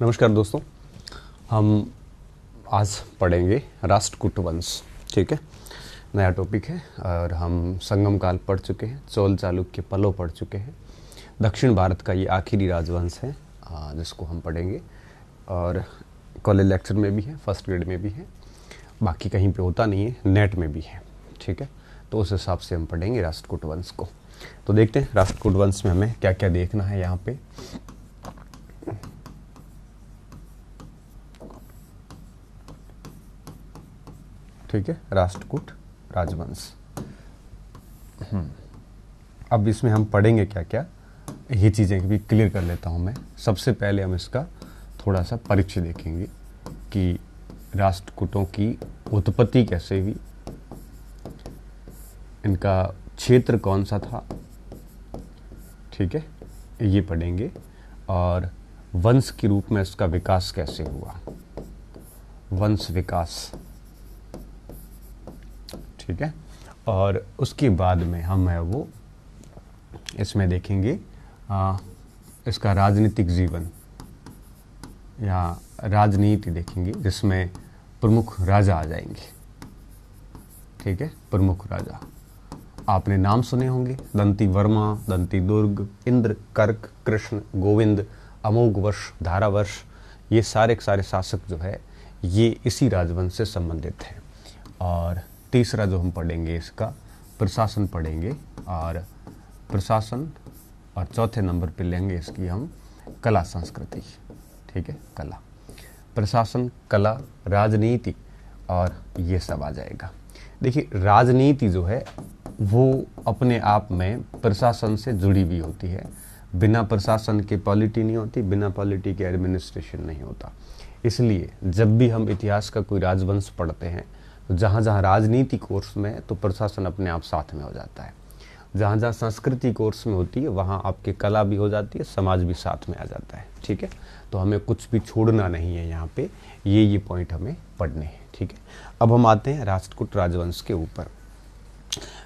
नमस्कार दोस्तों, हम आज पढ़ेंगे राष्ट्रकूट वंश। ठीक है, नया टॉपिक है और हम संगम काल पढ़ चुके हैं, चोल चालुक्य पल्लव पढ़ चुके हैं। दक्षिण भारत का ये आखिरी राजवंश है जिसको हम पढ़ेंगे और कॉलेज लेक्चर में भी है, फर्स्ट ग्रेड में भी है, बाकी कहीं पे होता नहीं है, नेट में भी है। ठीक है, तो उस हिसाब से हम पढ़ेंगे राष्ट्रकूट वंश को। तो देखते हैं राष्ट्रकूट वंश में हमें क्या क्या देखना है यहाँ पे। ठीक है, राष्ट्रकूट राजवंश। अब इसमें हम पढ़ेंगे क्या क्या, ये चीज़ें भी क्लियर कर लेता हूँ मैं। सबसे पहले हम इसका थोड़ा सा परिचय देखेंगे कि राष्ट्रकूटों की उत्पत्ति कैसे हुई, इनका क्षेत्र कौन सा था। ठीक है, ये पढ़ेंगे और वंश के रूप में इसका विकास कैसे हुआ, वंश विकास। ठीक है, और उसके बाद में हम है वो इसमें देखेंगे इसका राजनीतिक जीवन या राजनीति देखेंगे, जिसमें प्रमुख राजा आ जाएंगे। ठीक है, प्रमुख राजा आपने नाम सुने होंगे, दंती वर्मा, दंती दुर्ग, इंद्र, कर्क, कृष्ण, गोविंद, अमोघवर्ष, धारावर्ष। ये सारे सारे शासक जो है ये इसी राजवंश से संबंधित हैं। और तीसरा जो हम पढ़ेंगे इसका प्रशासन पढ़ेंगे, और प्रशासन, और चौथे नंबर पे लेंगे इसकी हम कला संस्कृति। ठीक है, कला, प्रशासन, कला, राजनीति, और ये सब आ जाएगा। देखिए, राजनीति जो है वो अपने आप में प्रशासन से जुड़ी हुई होती है। बिना प्रशासन के पॉलिटी नहीं होती, बिना पॉलिटी के एडमिनिस्ट्रेशन नहीं होता। इसलिए जब भी हम इतिहास का कोई राजवंश पढ़ते हैं तो जहाँ जहाँ राजनीति कोर्स में है तो प्रशासन अपने आप साथ में हो जाता है, जहाँ जहाँ संस्कृति कोर्स में होती है वहाँ आपकी कला भी हो जाती है, समाज भी साथ में आ जाता है। ठीक है, तो हमें कुछ भी छोड़ना नहीं है यहाँ पे, ये पॉइंट हमें पढ़ने हैं। ठीक है, अब हम आते हैं राष्ट्रकूट राजवंश के ऊपर।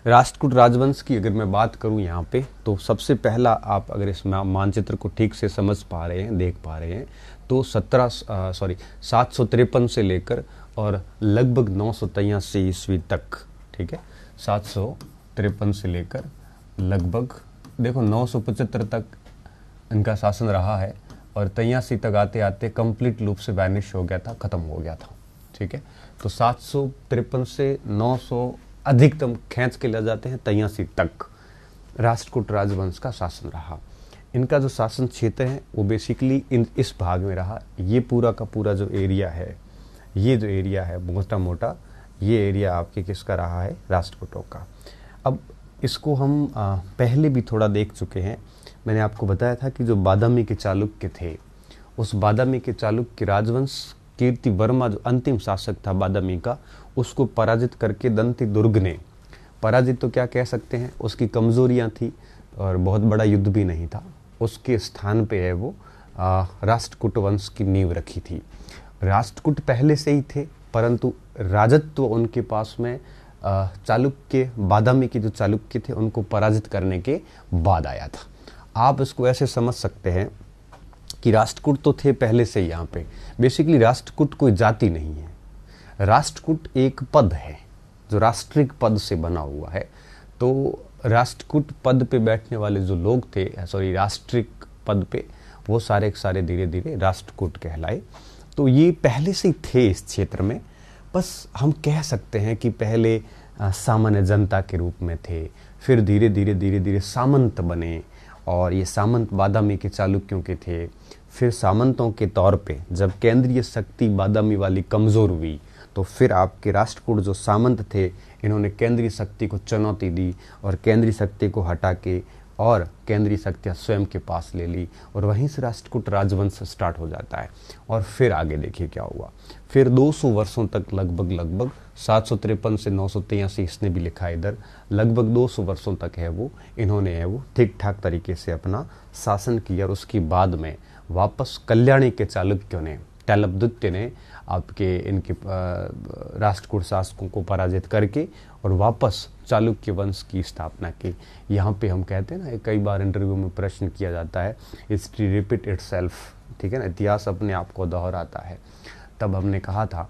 राष्ट्रकूट राजवंश की अगर मैं बात करूं यहाँ पे, तो सबसे पहला आप अगर इस मानचित्र को ठीक से समझ पा रहे हैं, देख पा रहे हैं, तो 753 से लेकर और लगभग 983 ईस्वी तक। ठीक है, 753 से लेकर लगभग देखो 975 तक इनका शासन रहा है, और 83 तक आते आते कंप्लीट रूप से वैनिश हो गया था, खत्म हो गया था। ठीक है, तो 753 से 900 अधिकतम खींच के ले जाते हैं 83 तक राष्ट्रकूट राजवंश का शासन रहा। इनका जो शासन क्षेत्र है वो बेसिकली इस भाग में रहा। ये पूरा का पूरा जो एरिया है, ये जो एरिया है मोटा मोटा, ये एरिया आपके किसका रहा है, राष्ट्रकूटों का। अब इसको हम पहले भी थोड़ा देख चुके हैं। मैंने आपको बताया था कि जो बादामी के चालुक्य थे, उस बादामी के चालुक्य राजवंश कीर्ति वर्मा जो अंतिम शासक था बादामी का, उसको पराजित करके दंती दुर्ग ने, पराजित तो क्या कह सकते हैं, उसकी कमजोरियां थी और बहुत बड़ा युद्ध भी नहीं था, उसके स्थान पे है वो राष्ट्रकूट वंश की नींव रखी थी। राष्ट्रकूट पहले से ही थे, परंतु राजत्व उनके पास में चालुक्य, बादामी के जो चालुक्य थे उनको पराजित करने के बाद आया था। आप इसको ऐसे समझ सकते हैं कि राष्ट्रकूट तो थे पहले से यहाँ पे। बेसिकली राष्ट्रकूट कोई जाति नहीं है, राष्ट्रकूट एक पद है जो राष्ट्रिक पद से बना हुआ है। तो राष्ट्रकूट पद पे बैठने वाले जो लोग थे, राष्ट्रिक पद पे, वो सारे सारे धीरे धीरे राष्ट्रकूट कहलाए। तो ये पहले से ही थे इस क्षेत्र में। बस हम कह सकते हैं कि पहले सामान्य जनता के रूप में थे, फिर धीरे धीरे सामंत बने, और ये सामंत बादामी के चालुक्यों के थे। फिर सामंतों के तौर पे जब केंद्रीय शक्ति बादामी वाली कमज़ोर हुई, तो फिर आपके राष्ट्रकूट जो सामंत थे, इन्होंने केंद्रीय शक्ति को चुनौती दी और केंद्रीय शक्ति को हटा के और केंद्रीय शक्तियाँ स्वयं के पास ले ली, और वहीं से राष्ट्रकूट राजवंश स्टार्ट हो जाता है। और फिर आगे देखिए क्या हुआ। फिर 200 वर्षों तक लगभग 753 से 983, इसने भी लिखा है इधर, लगभग 200 वर्षों तक है वो, इन्होंने है वो ठीक ठाक तरीके से अपना शासन किया। और उसके बाद में वापस कल्याणी के चालुक्यों ने, टैलबदुत्य ने आपके इनके राष्ट्रकूट शासकों को पराजित करके और वापस चालुक्य वंश की स्थापना की। यहाँ पे हम कहते हैं ना, कई बार इंटरव्यू में प्रश्न किया जाता है, हिस्ट्री रिपीट इटसेल्फ, ठीक है ना, इतिहास अपने आप को दोहराता है। तब हमने कहा था,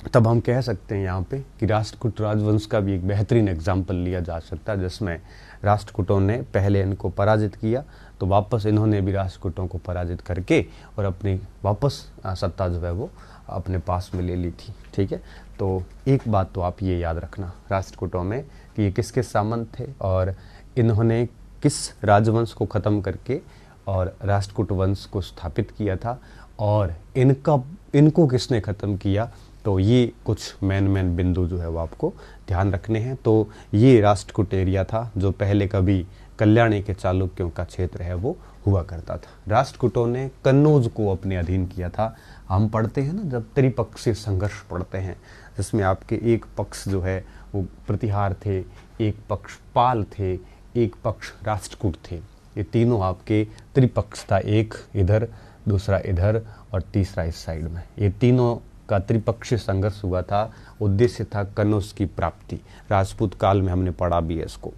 तब हम कह सकते हैं यहाँ पे कि राष्ट्रकूट राजवंश का भी एक बेहतरीन एग्जाम्पल लिया जा सकता है, जिसमें राष्ट्रकूटों ने पहले इनको पराजित किया, तो वापस इन्होंने भी राष्ट्रकूटों को पराजित करके और अपनी वापस सत्ता जो है वो अपने पास में ले ली थी। ठीक है, तो एक बात तो आप ये याद रखना राष्ट्रकूटों में कि ये किस किस सामंत थे और इन्होंने किस राजवंश को ख़त्म करके और राष्ट्रकूट वंश को स्थापित किया था और इनको किसने ख़त्म किया। तो ये कुछ मेन बिंदु जो है वो आपको ध्यान रखने हैं। तो ये राष्ट्रकूट एरिया था जो पहले कभी कल्याणी के चालुक्यों का क्षेत्र है वो हुआ करता था। राष्ट्रकूटों ने कन्नौज को अपने अधीन किया था। हम पढ़ते हैं ना जब त्रिपक्षीय संघर्ष पढ़ते हैं, जिसमें आपके एक पक्ष जो है वो प्रतिहार थे, एक पक्ष पाल थे, एक पक्ष राष्ट्रकूट थे। ये तीनों आपके त्रिपक्ष था, एक इधर, दूसरा इधर और तीसरा इस साइड में। ये तीनों का त्रिपक्षीय संघर्ष हुआ था। उद्देश्य था कन्नौज की प्राप्ति। राजपूत काल में हमने पढ़ा भी है इसको।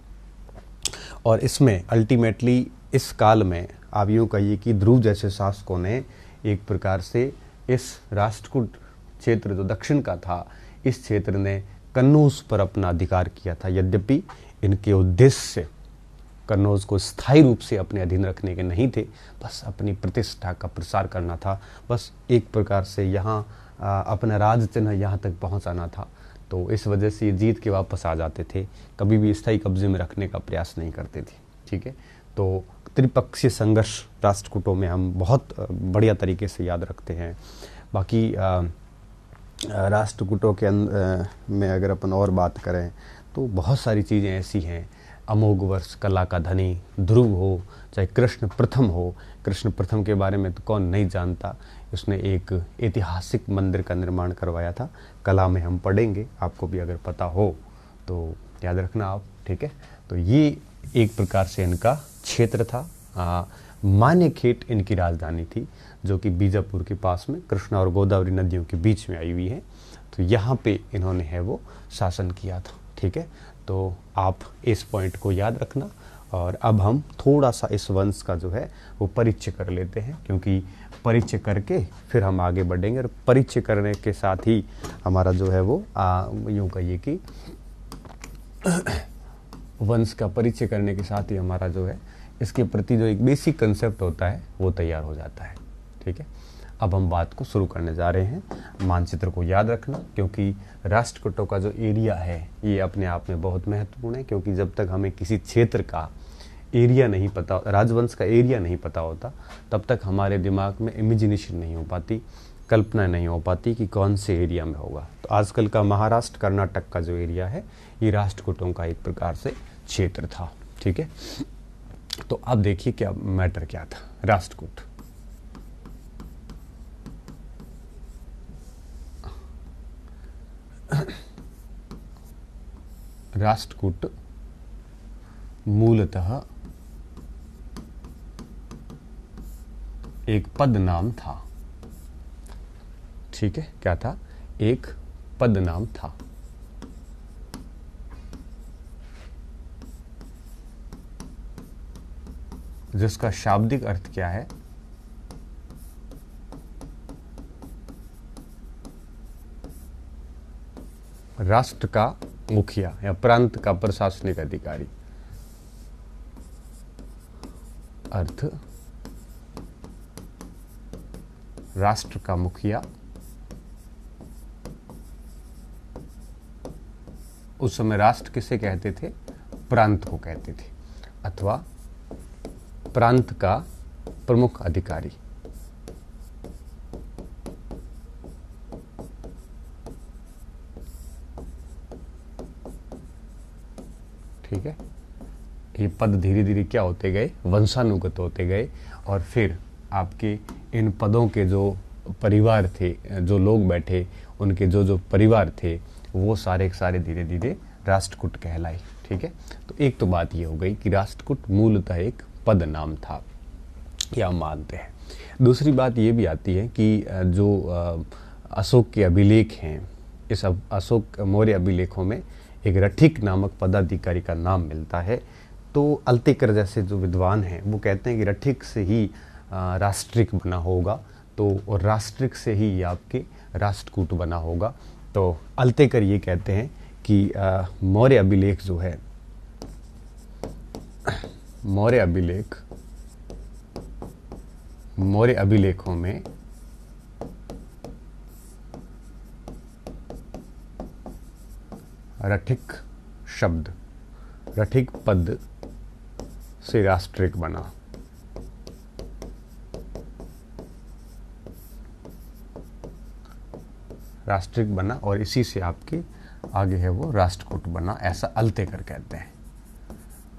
और इसमें अल्टीमेटली इस काल में आप यूँ कहिए कि ध्रुव जैसे शासकों ने एक प्रकार से इस राष्ट्रकूट क्षेत्र जो दक्षिण का था, इस क्षेत्र ने कन्नौज पर अपना अधिकार किया था। यद्यपि इनके उद्देश्य कन्नौज को स्थायी रूप से अपने अधीन रखने के नहीं थे, बस अपनी प्रतिष्ठा का प्रसार करना था, बस एक प्रकार से यहाँ अपना राज चिन्ह यहाँ तक पहुँचाना था। तो इस वजह से ये जीत के वापस आ जाते थे, कभी भी स्थायी कब्जे में रखने का प्रयास नहीं करते थे। ठीक है, तो त्रिपक्षीय संघर्ष राष्ट्रकूटों में हम बहुत बढ़िया तरीके से याद रखते हैं। बाकी राष्ट्रकूटों के में अगर अपन और बात करें तो बहुत सारी चीज़ें ऐसी हैं। अमोघ वर्ष कला का धनी ध्रुव हो, चाहे कृष्ण प्रथम हो। कृष्ण प्रथम के बारे में तो कौन नहीं जानता, उसने एक ऐतिहासिक मंदिर का निर्माण करवाया था। कला में हम पढ़ेंगे, आपको भी अगर पता हो तो याद रखना आप। ठीक है, तो ये एक प्रकार से इनका क्षेत्र था। मानेखेट इनकी राजधानी थी, जो कि बीजापुर के पास में कृष्णा और गोदावरी नदियों के बीच में आई हुई है। तो यहाँ पे इन्होंने है वो शासन किया था। ठीक है, तो आप इस पॉइंट को याद रखना। और अब हम थोड़ा सा इस वंश का जो है वो परिचय कर लेते हैं, क्योंकि परिचय करके फिर हम आगे बढ़ेंगे। और परिचय करने के साथ ही हमारा जो है वो यूँ कहिए कि वंश का परिचय करने के साथ ही हमारा जो है इसके प्रति जो एक बेसिक कंसेप्ट होता है वो तैयार हो जाता है। ठीक है, अब हम बात को शुरू करने जा रहे हैं। मानचित्र को याद रखना, क्योंकि राष्ट्रकूटों का जो एरिया है ये अपने आप में बहुत महत्वपूर्ण है। क्योंकि जब तक हमें किसी क्षेत्र का एरिया नहीं पता, राजवंश का एरिया नहीं पता होता, तब तक हमारे दिमाग में इमेजिनेशन नहीं हो पाती, कल्पना नहीं हो पाती कि कौन से एरिया में होगा। तो आजकल का महाराष्ट्र कर्नाटक का जो एरिया है ये राष्ट्रकूटों का एक प्रकार से क्षेत्र था। ठीक है, तो अब देखिए क्या मैटर क्या था। राष्ट्रकूट राष्ट्रकूट मूलतः एक पद नाम था। ठीक है, क्या था? एक पद नाम था। जिसका शाब्दिक अर्थ क्या है? राष्ट्र का मुखिया या प्रांत का प्रशासनिक अधिकारी। अर्थ राष्ट्र का मुखिया। उस समय राष्ट्र किसे कहते थे? प्रांत को कहते थे, अथवा प्रांत का प्रमुख अधिकारी। ठीक है, ये पद धीरे धीरे क्या होते गए? वंशानुगत होते गए। और फिर आपके इन पदों के जो परिवार थे, जो लोग बैठे, उनके जो जो परिवार थे, वो सारे सारे धीरे धीरे राष्ट्रकूट कहलाए। ठीक है, तो एक तो बात ये हो गई कि राष्ट्रकूट मूलतः एक पद नाम था, या मानते हैं। दूसरी बात ये भी आती है कि जो अशोक के अभिलेख हैं, इस अशोक मौर्य अभिलेखों में एक रठिक नामक पदाधिकारी का नाम मिलता है। तो अल्तेकर जैसे जो विद्वान हैं वो कहते हैं कि रठिक से ही राष्ट्रिक बना होगा, तो राष्ट्रिक से ही ये आपके राष्ट्रकूट बना होगा। तो अल्तेकर ये कहते हैं कि मौर्य अभिलेख जो है, मौर्य अभिलेखों में रठिक शब्द, रठिक पद से राष्ट्रिक बना। राष्ट्रिक बना और इसी से आपके आगे है वो राष्ट्रकूट बना, ऐसा अल्तेकर कहते हैं।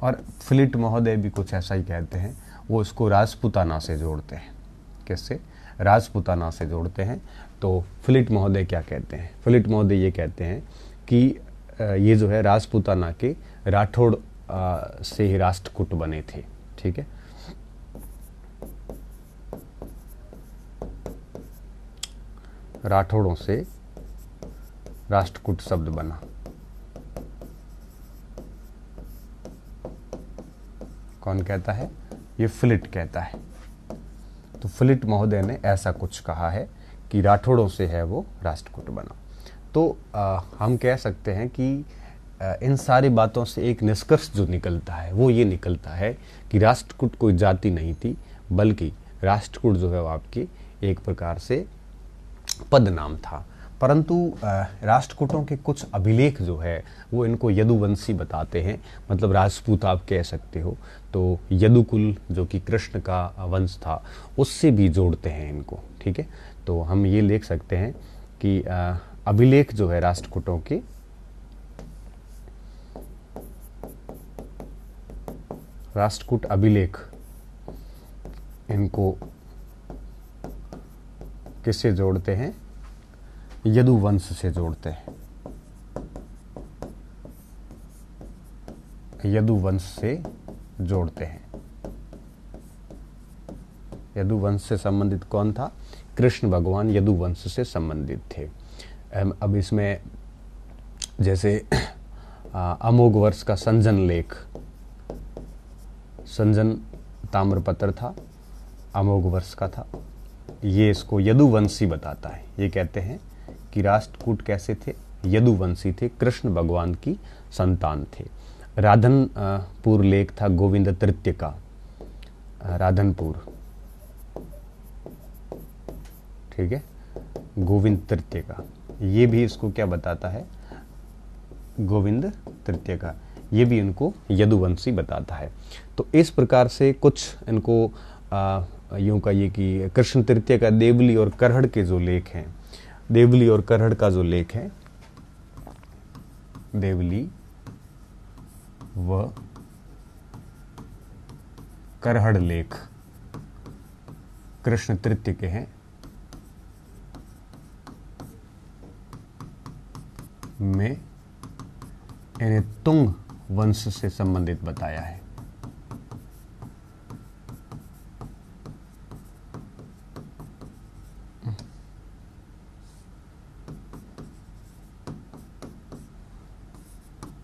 और फिलिट महोदय भी कुछ ऐसा ही कहते हैं, वो इसको राजपूताना से जोड़ते हैं। किससे? राजपूताना से जोड़ते हैं। तो फिलिट महोदय क्या कहते हैं? फिलिट महोदय ये कहते हैं कि ये जो है राजपूताना के राठौड़ से ही राष्ट्रकूट बने थे। ठीक है, राठौड़ों से राष्ट्रकूट शब्द बना। कौन कहता है? ये फिलिट कहता है। तो फिलिट महोदय ने ऐसा कुछ कहा है कि राठौड़ों से है वो राष्ट्रकूट बना। तो हम कह सकते हैं कि इन सारी बातों से एक निष्कर्ष जो निकलता है वो ये निकलता है कि राष्ट्रकूट कोई जाति नहीं थी, बल्कि राष्ट्रकूट जो है वो आपकी एक प्रकार से पद नाम था। परंतु राष्ट्रकूटों के कुछ अभिलेख जो है वो इनको यदुवंशी बताते हैं, मतलब राजपूत आप कह सकते हो। तो यदुकुल जो कि कृष्ण का वंश था उससे भी जोड़ते हैं इनको। ठीक है, तो हम ये लिख सकते हैं कि अभिलेख जो है राष्ट्रकूटों के राष्ट्रकूट अभिलेख इनको किससे जोड़ते हैं? यदुवंश से जोड़ते हैं। यदुवंश से जोड़ते हैं। यदुवंश से संबंधित कौन था? कृष्ण भगवान यदुवंश से संबंधित थे। अब इसमें जैसे अमोघ वर्ष का संजन लेख, संजन ताम्रपत्र था, अमोघ वर्ष का था, ये इसको यदुवंशी बताता है। ये कहते हैं कि राष्ट्रकूट कैसे थे? यदुवंशी थे, कृष्ण भगवान की संतान थे। राधनपुर लेख था गोविंद तृतीय का, राधनपुर, ठीक है, गोविंद तृतीय का, ये भी इसको क्या बताता है? गोविंद तृतीय का, ये भी इनको यदुवंशी बताता है। तो इस प्रकार से कुछ इनको यूं कहिए कि कृष्ण तृतीय का देवली और करहड़ के जो लेख हैं, देवली और करहड़ का जो लेख है, देवली व करहड़ लेख कृष्ण तृतीय के हैं, में इन्हें तुंग वंश से संबंधित बताया है।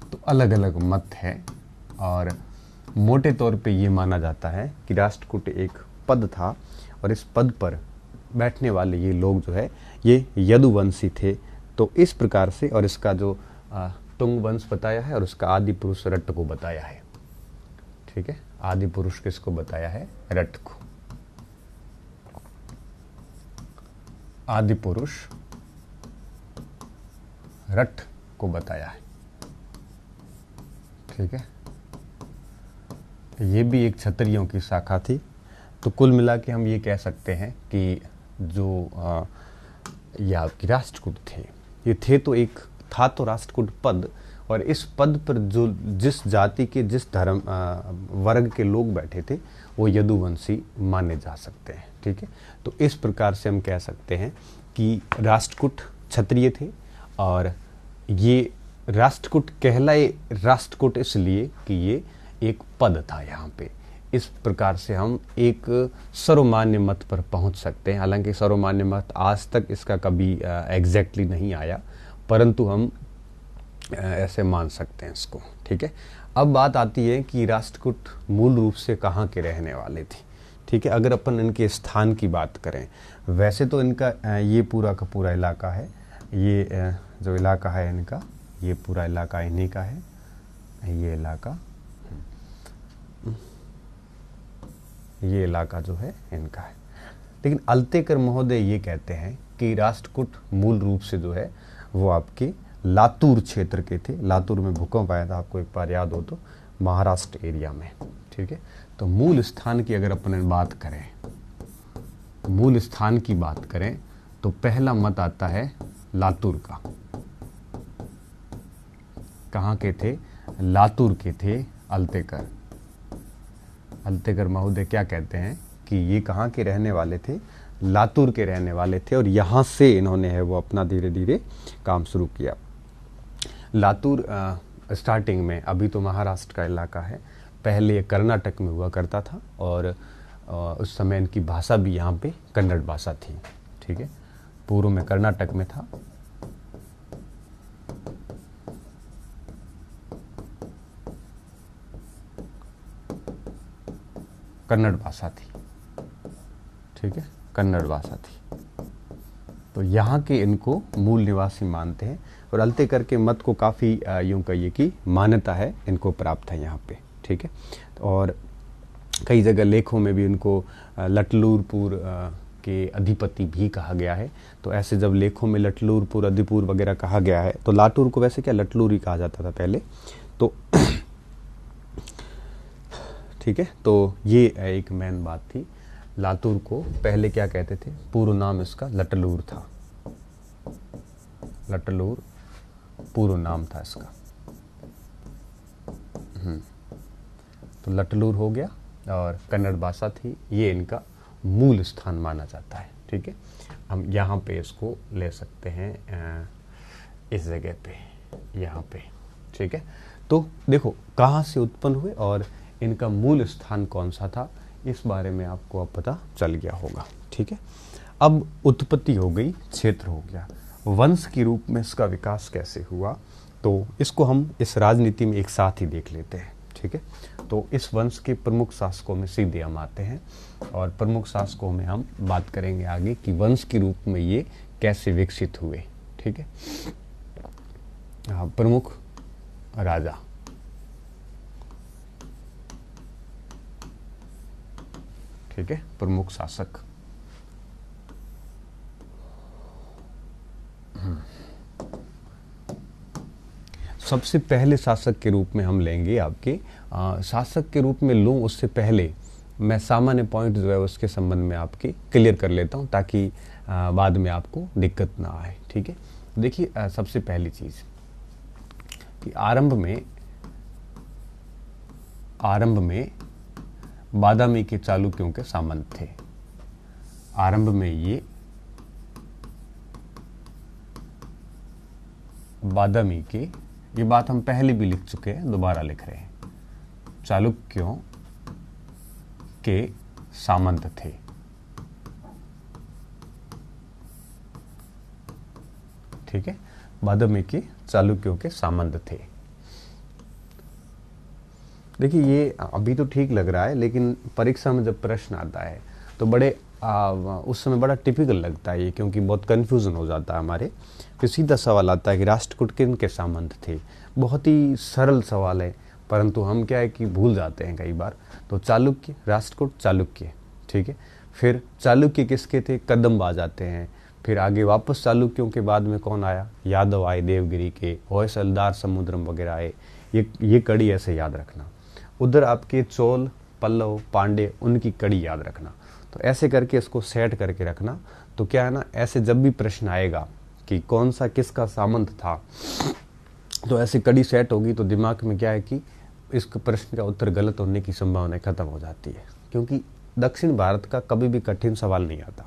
तो अलग अलग मत है और मोटे तौर पे ये माना जाता है कि राष्ट्रकूट एक पद था और इस पद पर बैठने वाले ये लोग जो है ये यदुवंशी थे। तो इस प्रकार से, और इसका जो तुंग वंश बताया है और उसका आदि पुरुष रट्ट को बताया है। ठीक है, आदि पुरुष किसको बताया है? रट्ट को। आदि पुरुष रट्ट को बताया है। ठीक है, ये भी एक क्षत्रियों की शाखा थी। तो कुल मिला के हम ये कह सकते हैं कि जो ये आपकी राष्ट्रकूट थे, ये थे तो एक था तो राष्ट्रकूट पद, और इस पद पर जो जिस जाति के जिस धर्म वर्ग के लोग बैठे थे वो यदुवंशी माने जा सकते हैं। ठीक है, तो इस प्रकार से हम कह सकते हैं कि राष्ट्रकूट क्षत्रिय थे और ये राष्ट्रकूट कहलाए राष्ट्रकूट इसलिए कि ये एक पद था यहाँ पे। इस प्रकार से हम एक सर्वमान्य मत पर पहुंच सकते हैं। हालांकि सर्वमान्य मत आज तक इसका कभी एग्जैक्टली नहीं आया, परंतु हम ऐसे मान सकते हैं इसको। ठीक है, अब बात आती है कि राष्ट्रकूट मूल रूप से कहाँ के रहने वाले थे। ठीक है। अगर अपन इनके स्थान की बात करें, वैसे तो इनका ये पूरा का पूरा इलाका है, ये जो इलाका है इनका, ये पूरा इलाका इन्हीं का है, ये इलाका जो है इनका है। लेकिन अल्तेकर महोदय ये कहते हैं कि राष्ट्रकूट मूल रूप से जो है वो आपके लातूर क्षेत्र के थे। लातूर में भूकंप आया था, आपको एक बार याद हो तो, महाराष्ट्र एरिया में, ठीक है। तो मूल स्थान की अगर अपन बात करें, मूल स्थान की बात करें तो पहला मत आता है लातूर का। कहाँ के थे? लातूर के थे अल्तेकर। अल्तेकर महोदय क्या कहते हैं कि ये कहाँ के रहने वाले थे? लातूर के रहने वाले थे, और यहाँ से इन्होंने है वो अपना धीरे धीरे काम शुरू किया। लातूर स्टार्टिंग में, अभी तो महाराष्ट्र का इलाका है, पहले कर्नाटक में हुआ करता था, और उस समय इनकी भाषा भी यहाँ पे कन्नड़ भाषा थी, ठीक है। पूर्व में कर्नाटक में था, कन्नड़ भाषा थी, ठीक है, कन्नड़ भाषा थी। तो यहाँ के इनको मूल निवासी मानते हैं, और अल्तेकर के मत को काफ़ी यूँ कहिए कि मान्यता है इनको प्राप्त है यहाँ पे, ठीक है। और कई जगह लेखों में भी इनको लटलूरपुर के अधिपति भी कहा गया है। तो ऐसे जब लेखों में लटलूरपुर, अधिपुर वगैरह कहा गया है, तो लातूर को वैसे क्या लटलूर ही कहा जाता था पहले, तो ठीक है। तो ये एक मेन बात थी। लातूर को पहले क्या कहते थे? पूर्व नाम इसका लटलूर था, लटलूर पूर्व नाम था इसका। तो लटलूर हो गया, और कन्नड़ भाषा थी, ये इनका मूल स्थान माना जाता है, ठीक है। हम यहाँ पे इसको ले सकते हैं इस जगह पे, यहाँ पे, ठीक है। तो देखो कहाँ से उत्पन्न हुए और इनका मूल स्थान कौन सा था, इस बारे में आपको अब पता चल गया होगा, ठीक है। अब उत्पत्ति हो गई, क्षेत्र हो गया, वंश के रूप में इसका विकास कैसे हुआ, तो इसको हम इस राजनीति में एक साथ ही देख लेते हैं, ठीक है। तो इस वंश के प्रमुख शासकों में सीधे हम आते हैं, और प्रमुख शासकों में हम बात करेंगे आगे कि वंश के रूप में ये कैसे विकसित हुए, ठीक है। प्रमुख राजा, ठीक है, प्रमुख शासक। सबसे पहले शासक के रूप में हम लेंगे आपके शासक के रूप में लूँ, उससे पहले मैं सामान्य पॉइंट जो है उसके संबंध में आपके क्लियर कर लेता हूँ, ताकि बाद में आपको दिक्कत ना आए, ठीक है। देखिए सबसे पहली चीज़ कि आरंभ में बादामी के चालुक्यों के सामंत थे। आरंभ में ये बादामी के, ये बात हम पहले भी लिख चुके हैं, दोबारा लिख रहे हैं, चालुक्यों के सामंत थे, ठीक है। बादामी के चालुक्यों के सामंत थे। देखिए ये अभी तो ठीक लग रहा है, लेकिन परीक्षा में जब प्रश्न आता है तो बड़े उस समय बड़ा टिपिकल लगता है ये, क्योंकि बहुत कन्फ्यूज़न हो जाता है हमारे। फिर सीधा सवाल आता है कि राष्ट्रकूट किन के सामंत थे। बहुत ही सरल सवाल है, परंतु हम क्या है कि भूल जाते हैं कई बार। तो चालुक्य, राष्ट्रकूट, चालुक्य, ठीक है। फिर चालुक्य किसके थे? कदम्ब आ जाते हैं। फिर आगे वापस चालुक्यों के बाद में कौन आया? यादव आए, देवगिरी के, होयसलदार, समुद्रम वगैरह आए। ये कड़ी ऐसे याद रखना। उधर आपके चोल, पल्लव, पांडे, उनकी कड़ी याद रखना। तो ऐसे करके इसको सेट करके रखना। तो क्या है ना, ऐसे जब भी प्रश्न आएगा कि कौन सा किसका सामंत था, तो ऐसे कड़ी सेट होगी तो दिमाग में क्या है कि इस प्रश्न का उत्तर गलत होने की संभावना खत्म हो जाती है। क्योंकि दक्षिण भारत का कभी भी कठिन सवाल नहीं आता।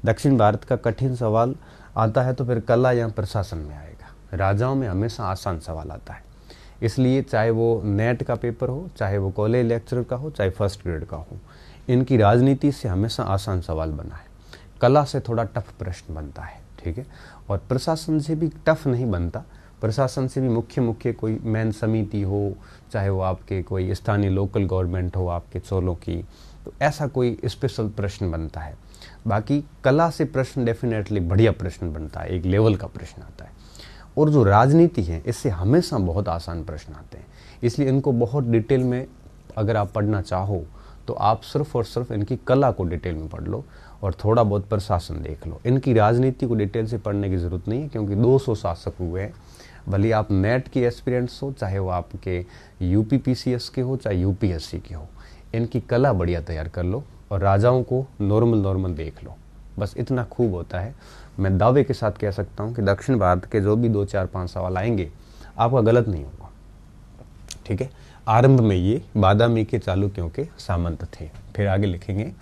दक्षिण भारत का कठिन सवाल आता है तो फिर कला या प्रशासन में आएगा। राजाओं में हमेशा आसान सवाल आता है। इसलिए चाहे वो नेट का पेपर हो, चाहे वो कॉलेज लेक्चर का हो, चाहे फर्स्ट ग्रेड का हो, इनकी राजनीति से हमेशा आसान सवाल बना है। कला से थोड़ा टफ प्रश्न बनता है, ठीक है। और प्रशासन से भी टफ नहीं बनता। प्रशासन से भी मुख्य कोई मेन समिति हो, चाहे वो आपके कोई स्थानीय लोकल गवर्नमेंट हो आपके चोलों की, तो ऐसा कोई स्पेशल प्रश्न बनता है। बाकी कला से प्रश्न डेफिनेटली बढ़िया प्रश्न बनता है, एक लेवल का प्रश्न आता है। और जो राजनीति है इससे हमेशा बहुत आसान प्रश्न आते हैं, इसलिए इनको बहुत डिटेल में अगर आप पढ़ना चाहो तो आप सिर्फ और सिर्फ इनकी कला को डिटेल में पढ़ लो और थोड़ा बहुत प्रशासन देख लो। इनकी राजनीति को डिटेल से पढ़ने की ज़रूरत नहीं है, क्योंकि 200 शासक हुए हैं। भले आप नेट के एस्पिरेंट्स हो, चाहे वो आपके यूपीपीसीएस के हो, चाहे यूपीएससी के हो, इनकी कला बढ़िया तैयार कर लो और राजाओं को नॉर्मल देख लो। बस इतना खूब होता है। मैं दावे के साथ कह सकता हूँ कि दक्षिण भारत के जो भी 2, 4, 5 सवाल आएंगे आपका गलत नहीं होगा। ठीक है। आरंभ में ये बादामी के चालुक्यों के सामंत थे। फिर आगे लिखेंगे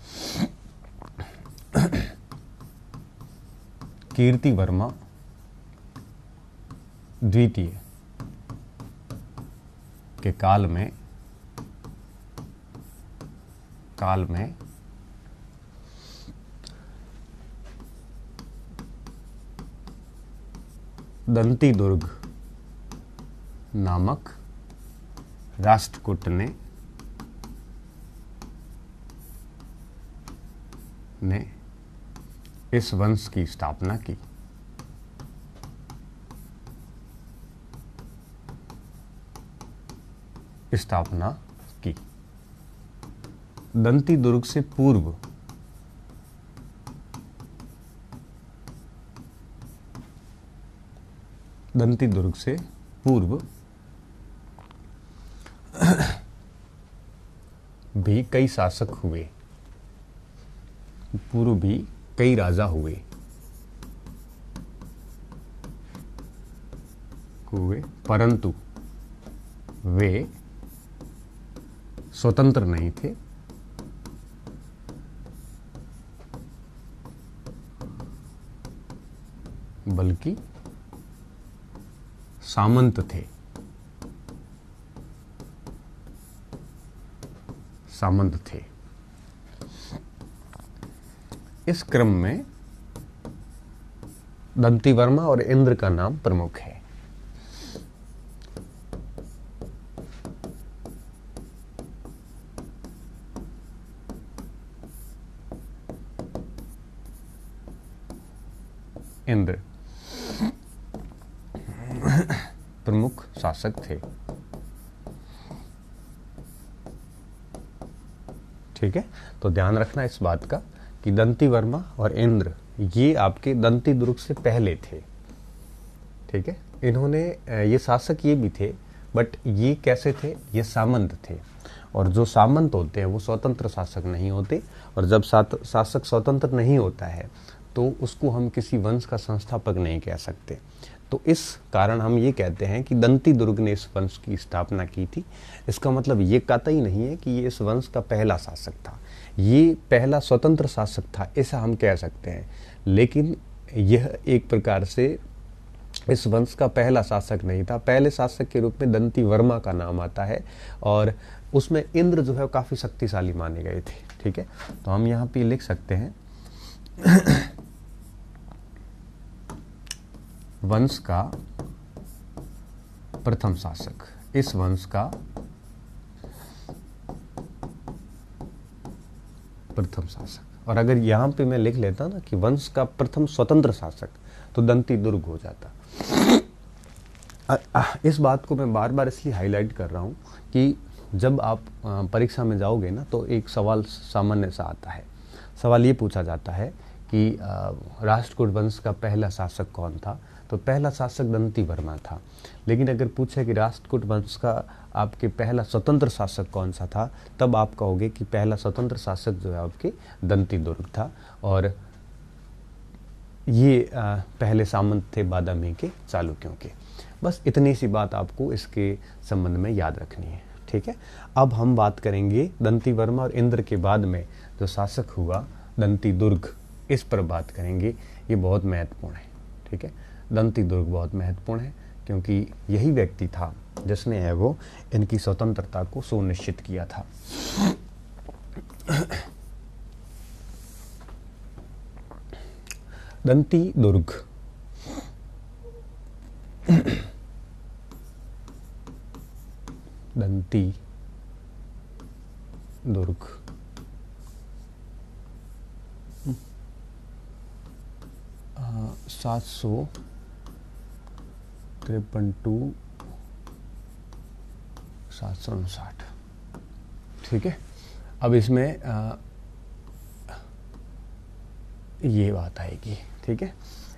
कीर्ति वर्मा द्वितीय के काल में दंती दुर्ग नामक राष्ट्रकूट ने इस वंश की स्थापना की। दंती दुर्ग से पूर्व भी कई शासक हुए, पूर्व भी कई राजा हुए, परंतु वे स्वतंत्र नहीं थे, बल्कि सामंत थे। इस क्रम में दंती वर्मा और इंद्र का नाम प्रमुख है। इंद्र प्रमुख शासक थे। ठीक है। तो ध्यान रखना इस बात का कि दंती वर्मा और इंद्र ये आपके दंती दुर्ग से पहले थे। ठीक है। इन्होंने ये शासक ये भी थे, बट ये कैसे थे, ये सामंत थे। और जो सामंत होते हैं वो स्वतंत्र शासक नहीं होते, और जब शासक स्वतंत्र नहीं होता है तो उसको हम किसी वंश का संस्थापक नहीं कह सकते। तो इस कारण हम ये कहते हैं कि दंती दुर्ग ने इस वंश की स्थापना की थी। इसका मतलब ये कतई नहीं है कि ये इस वंश का पहला शासक था, ये पहला स्वतंत्र शासक था, ऐसा हम कह सकते हैं। लेकिन यह एक प्रकार से इस वंश का पहला शासक नहीं था। पहले शासक के रूप में दंती वर्मा का नाम आता है, और उसमें इंद्र जो है काफ़ी शक्तिशाली माने गए थे। ठीक है। तो हम यहाँ पे लिख सकते हैं वंश का प्रथम शासक, इस वंश का प्रथम शासक। और अगर यहां पे मैं लिख लेता ना कि वंश का प्रथम स्वतंत्र शासक, तो दंती दुर्ग हो जाता। इस बात को मैं बार बार इसलिए हाईलाइट कर रहा हूं कि जब आप परीक्षा में जाओगे ना तो एक सवाल सामान्य सा आता है। सवाल ये पूछा जाता है कि राष्ट्रकूट वंश का पहला शासक कौन था, तो पहला शासक दंती वर्मा था। लेकिन अगर पूछे कि राष्ट्रकूट वंश का आपके पहला स्वतंत्र शासक कौन सा था, तब आप कहोगे कि पहला स्वतंत्र शासक जो है आपके दंती दुर्ग था, और ये पहले सामंत थे बादामी के चालुक्यों के। बस इतनी सी बात आपको इसके संबंध में याद रखनी है। ठीक है। अब हम बात करेंगे दंती वर्मा और इंद्र के बाद में जो शासक हुआ दंती दुर्ग, इस पर बात करेंगे। ये बहुत महत्वपूर्ण है। ठीक है। दंती दुर्ग बहुत महत्वपूर्ण है क्योंकि यही व्यक्ति था जिसने है वो इनकी स्वतंत्रता को सुनिश्चित किया था। दंती दुर्ग 753 टू 759, ठीक है। अब इसमें ये बात आएगी, ठीक है।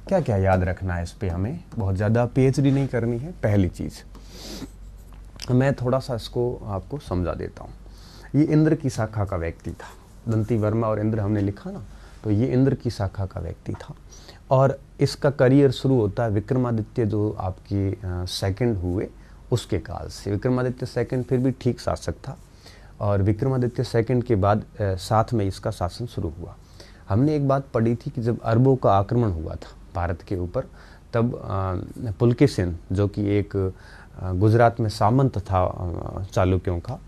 क्या क्या याद रखना है इस पे, हमें बहुत ज़्यादा पीएचडी नहीं करनी है। पहली चीज़ मैं थोड़ा सा इसको आपको समझा देता हूँ। ये इंद्र की शाखा का व्यक्ति था, दंती वर्मा और इंद्र हमने लिखा ना, तो ये इंद्र की शाखा का व्यक्ति था। और इसका करियर शुरू होता है विक्रमादित्य जो आपके सेकंड हुए उसके काल से। विक्रमादित्य सेकंड फिर भी ठीक शासक था, और विक्रमादित्य सेकंड के बाद साथ में इसका शासन शुरू हुआ। हमने एक बात पढ़ी थी कि जब अरबों का आक्रमण हुआ था भारत के ऊपर, तब पुलकेशिन जो कि एक गुजरात में सामंत था चालुक्यों का,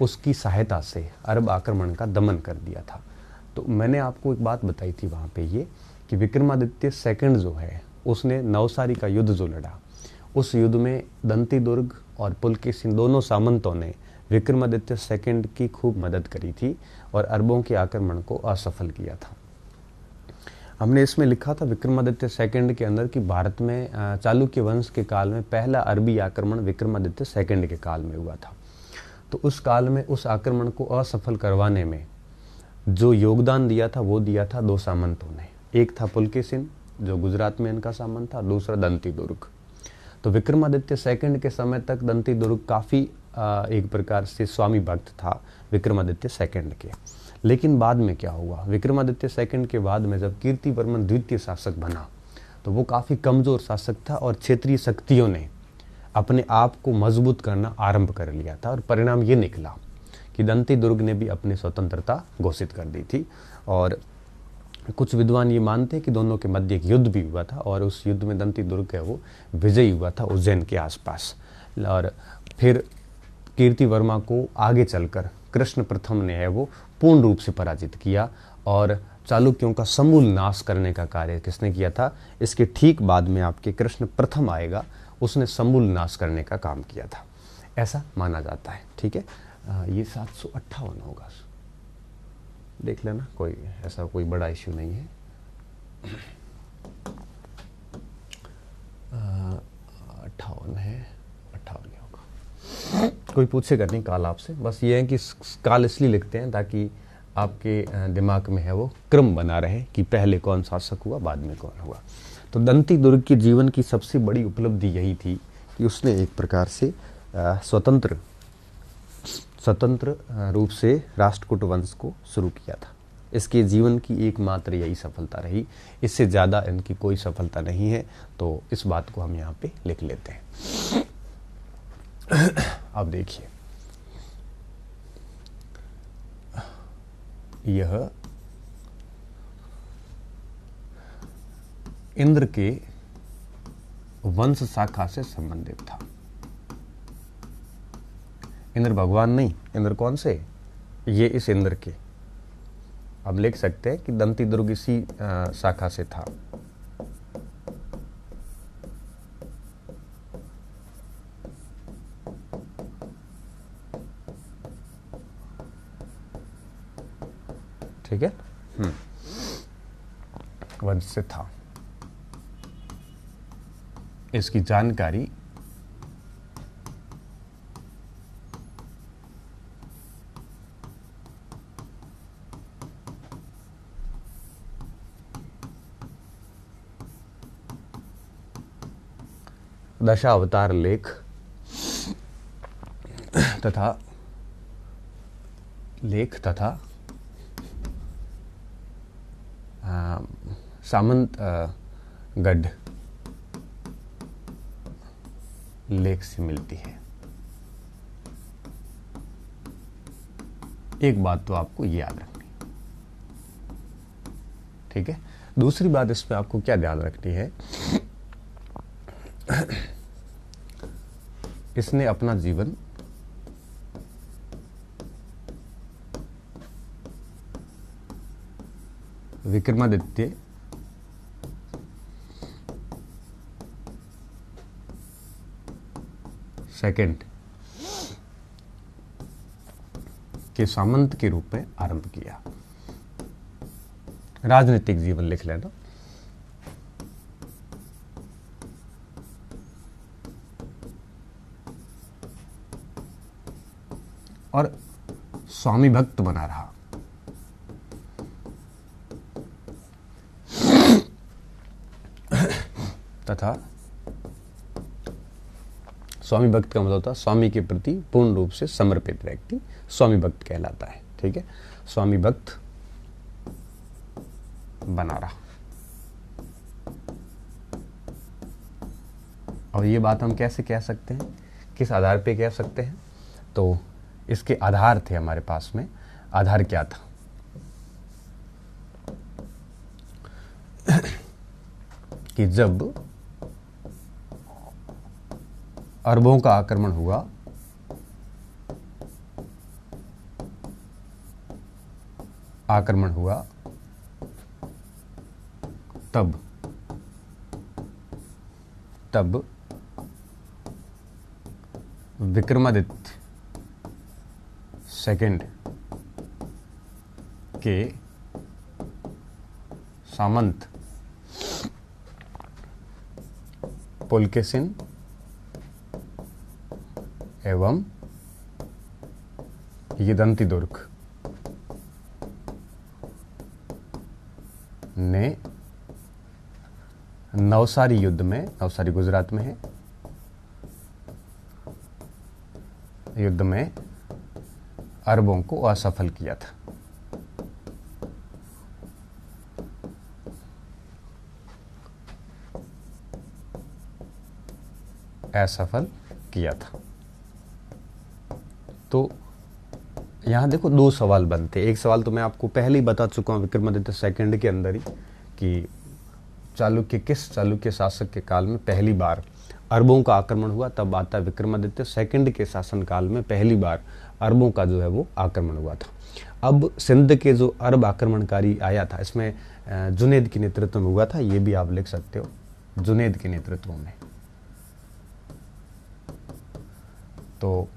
उसकी सहायता से अरब आक्रमण का दमन कर दिया था। तो मैंने आपको एक बात बताई थी वहाँ पे ये कि विक्रमादित्य सेकंड जो है उसने नवसारी का युद्ध जो लड़ा, उस युद्ध में दंती दुर्ग और पुलकेशिन दोनों सामंतों ने विक्रमादित्य सेकंड की खूब मदद करी थी और अरबों के आक्रमण को असफल किया था। हमने इसमें लिखा था विक्रमादित्य सेकंड के अंदर कि भारत में चालुक्य वंश के काल में पहला अरबी आक्रमण विक्रमादित्य सेकंड के काल में हुआ था। तो उस काल में उस आक्रमण को असफल करवाने में जो योगदान दिया था वो दिया था दो सामंतों ने। एक था पुलकेशिन जो गुजरात में इनका सामंत था, दूसरा दंती दुर्ग। तो विक्रमादित्य सेकंड के समय तक दंती दुर्ग काफ़ी एक प्रकार से स्वामी भक्त था विक्रमादित्य सेकंड के। लेकिन बाद में क्या हुआ, विक्रमादित्य सेकंड के बाद में जब कीर्तिवर्मन द्वितीय शासक बना तो वो काफ़ी कमज़ोर शासक था और क्षेत्रीय शक्तियों ने अपने आप को मजबूत करना आरंभ कर लिया था। और परिणाम ये निकला कि दंती दुर्ग ने भी अपनी स्वतंत्रता घोषित कर दी थी। और कुछ विद्वान ये मानते हैं कि दोनों के मध्य एक युद्ध भी हुआ था और उस युद्ध में दंती दुर्ग है वो विजयी हुआ था उज्जैन के आसपास। और फिर कीर्तिवर्मा को आगे चलकर कृष्ण प्रथम ने है वो पूर्ण रूप से पराजित किया और चालुक्यों का समूल नाश करने का कार्य किसने किया था, इसके ठीक बाद में आपके कृष्ण प्रथम आएगा, उसने समूल नाश करने का काम किया था, ऐसा माना जाता है। ठीक है, ये 758 होगा, देख लेना, कोई ऐसा कोई बड़ा इश्यू नहीं है। 58 है, 58 ही होगा, कोई पूछेगा नहीं काल आपसे। बस ये है कि काल इसलिए लिखते हैं ताकि आपके दिमाग में है वो क्रम बना रहे कि पहले कौन शासक हुआ बाद में कौन हुआ। तो दंती दुर्ग के जीवन की सबसे बड़ी उपलब्धि यही थी कि उसने एक प्रकार से स्वतंत्र रूप से राष्ट्रकूट वंश को शुरू किया था। इसके जीवन की एकमात्र यही सफलता रही, इससे ज़्यादा इनकी कोई सफलता नहीं है। तो इस बात को हम यहाँ पे लिख लेते हैं। अब देखिए, यह इंद्र के वंश शाखा से संबंधित था। इंद्र भगवान नहीं, इंद्र कौन से, ये इस इंद्र के। अब लिख सकते हैं कि दंती दुर्ग इसी शाखा से था। ठीक है, वंश से था। इसकी जानकारी दशावतार लेख तथा सामंत गढ़ लेख से मिलती है। एक बात तो आपको याद रखनी, ठीक है। दूसरी बात इस पे आपको क्या ध्यान रखनी है, इसने अपना जीवन विक्रमादित्य सेकंड के सामंत के रूप में आरंभ किया। राजनीतिक जीवन लिख लेना। और स्वामी भक्त बना रहा। तथा स्वामी भक्त का मतलब होता है स्वामी के प्रति पूर्ण रूप से समर्पित व्यक्ति स्वामी भक्त कहलाता है। ठीक है, स्वामी भक्त बना रहा। और ये बात हम कैसे कह सकते हैं, किस आधार पे कह सकते हैं? तो इसके आधार थे हमारे पास में। आधार क्या था? कि जब अरबों का आक्रमण हुआ, तब विक्रमादित्य सेकंड के सामंत पुलकेशिन एवं यदंतिदुर्ग ने नवसारी युद्ध में, नवसारी गुजरात में है, युद्ध में अरबों को असफल किया था। असफल किया था। तो यहां देखो दो सवाल बनते। एक सवाल तो मैं आपको पहले ही बता चुका हूं विक्रमादित्य सेकंड के अंदर ही कि किस चालुक्य शासक के काल में पहली बार अरबों का आक्रमण हुआ। तब आता विक्रमादित्य सेकंड के शासन काल में पहली बार अरबों का जो है वो आक्रमण हुआ था। अब सिंध के जो अरब आक्रमणकारी आया था, इसमें जुनैद के नेतृत्व में हुआ था। ये भी आप लिख सकते हो, जुनैद के नेतृत्व में। तो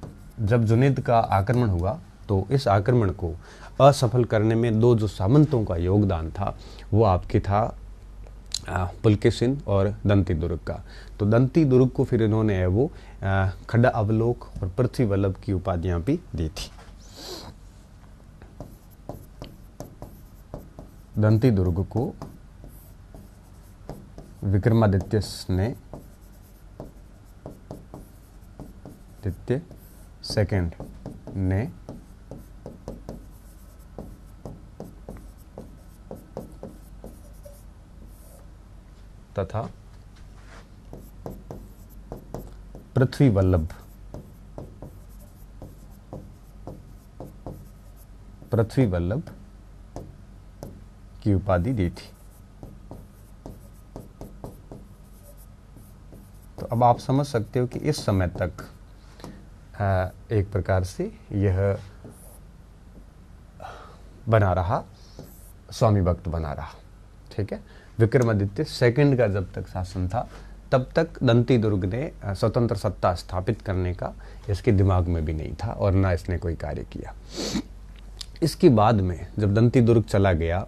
जब जुनैद का आक्रमण हुआ तो इस आक्रमण को असफल करने में दो जो सामंतों का योगदान था वो आपके था पुलकेशिन और दंतीदुर्ग का। तो दंतीदुर्ग को फिर इन्होंने है वो खड्डा अवलोक और पृथ्वी वल्लभ की उपाधियां भी दी थी। दंतीदुर्ग को विक्रमादित्य ने सेकंड ने तथा पृथ्वी वल्लभ की उपाधि दी थी। तो अब आप समझ सकते हो कि इस समय तक एक प्रकार से यह बना रहा, स्वामी भक्त बना रहा। ठीक है, विक्रमादित्य सेकंड का जब तक शासन था तब तक दंतीदुर्ग ने स्वतंत्र सत्ता स्थापित करने का इसके दिमाग में भी नहीं था और ना इसने कोई कार्य किया। इसके बाद में जब दंतीदुर्ग चला गया,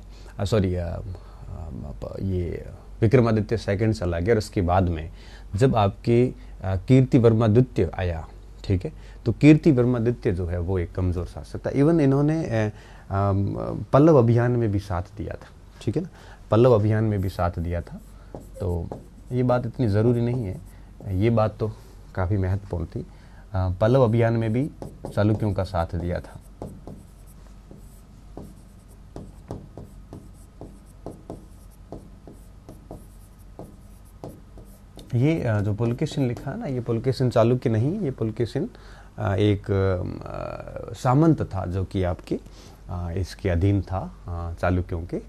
ये विक्रमादित्य सेकंड चला गया और उसके बाद में जब आपके कीर्तिवर्मादित्य आया, ठीक है, तो कीर्तिवर्मादित्य जो है वो एक कमजोर शासक था। इवन इन्होंने पल्लव अभियान में भी साथ दिया था। ठीक है ना, पल्लव अभियान में भी साथ दिया था। तो ये बात इतनी ज़रूरी नहीं है, ये बात तो काफ़ी महत्वपूर्ण थी। पल्लव अभियान में भी चालुक्यों का साथ दिया था। ये जो पुलकेशिन लिखा है ना, ये पुलकेशिन चालुक्य नहीं, ये पुलकेशिन एक सामंत था जो कि आपके इसके अधीन था चालुक्यों के।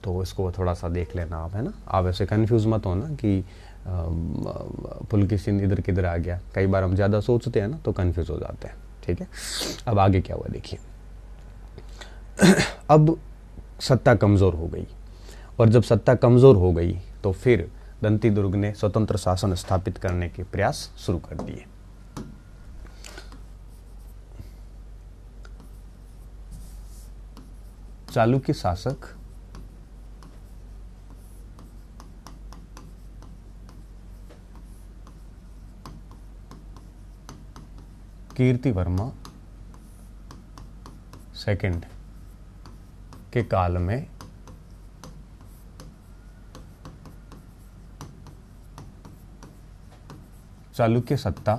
तो इसको थोड़ा सा देख लेना आप, है ना। आप ऐसे कंफ्यूज मत होना कि पुलकेशिन इधर किधर आ गया। कई बार हम ज़्यादा सोचते हैं ना तो कंफ्यूज हो जाते हैं। ठीक है, अब आगे क्या हुआ देखिए। अब सत्ता कमज़ोर हो गई और जब सत्ता कमज़ोर हो गई तो फिर दंतीदुर्ग ने स्वतंत्र शासन स्थापित करने के प्रयास शुरू कर दिए। चालुक्य शासक कीर्तिवर्मा सेकंड के काल में चालुक्य सत्ता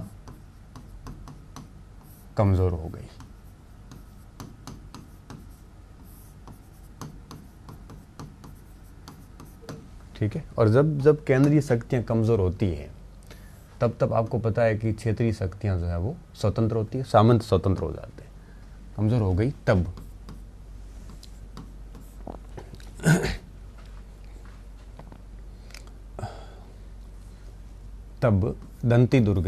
कमजोर हो गई। ठीक है, और जब जब केंद्रीय शक्तियां कमजोर होती हैं तब तब आपको पता है कि क्षेत्रीय शक्तियां जो है वो स्वतंत्र होती है, सामंत स्वतंत्र हो जाते हैं। कमजोर हो गई तब दंती दुर्ग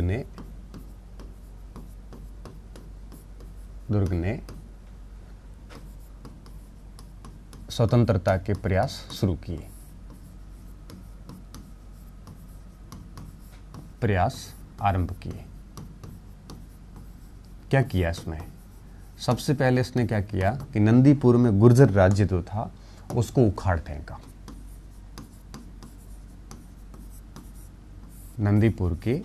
ने स्वतंत्रता के प्रयास शुरू किए। प्रयास आरंभ किए। क्या किया इसमें? सबसे पहले इसने क्या किया कि नंदीपुर में गुर्जर राज्य जो था उसको उखाड़ फेंका। नंदीपुर के